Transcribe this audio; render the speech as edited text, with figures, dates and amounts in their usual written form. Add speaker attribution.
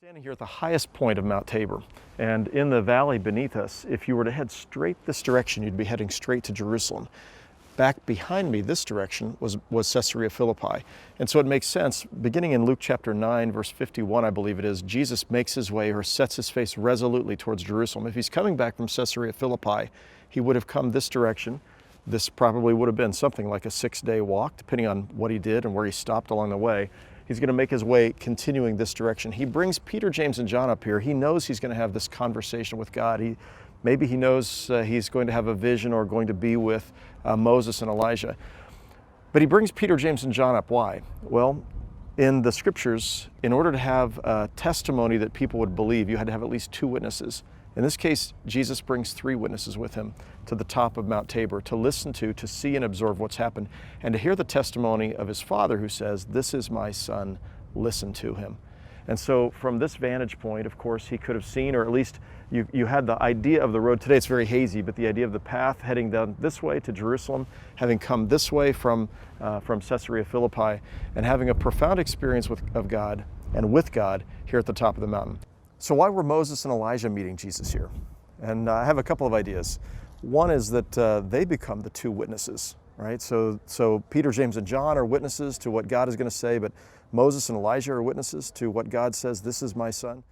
Speaker 1: Standing here at the highest point of Mount Tabor, and in the valley beneath us, if you were to head straight this direction, you'd be heading straight to Jerusalem. Back behind me, this direction, was Caesarea Philippi. And so it makes sense, beginning in Luke chapter 9, verse 51, I believe it is, Jesus makes his way or sets his face resolutely towards Jerusalem. If he's coming back from Caesarea Philippi, he would have come this direction. This probably would have been something like a 6-day walk, depending on what he did and where he stopped along the way. He's going to make his way continuing this direction. He brings Peter, James, and John up here. He knows he's going to have this conversation with God. Maybe he knows he's going to have a vision or going to be with Moses and Elijah. But he brings Peter, James, and John up. Why? Well, in the scriptures, in order to have a testimony that people would believe, you had to have at least 2 witnesses. In this case, Jesus brings 3 witnesses with him to the top of Mount Tabor to listen to see and absorb what's happened, and to hear the testimony of his Father who says, "This is my Son, listen to him." And so from this vantage point, of course, he could have seen, or at least you had the idea of the road. Today it's very hazy, but the idea of the path heading down this way to Jerusalem, having come this way from Caesarea Philippi, and having a profound experience of God and with God here at the top of the mountain. So why were Moses and Elijah meeting Jesus here? And I have a couple of ideas. One is that they become the 2 witnesses, right? So Peter, James, and John are witnesses to what God is going to say, but Moses and Elijah are witnesses to what God says, "This is my Son."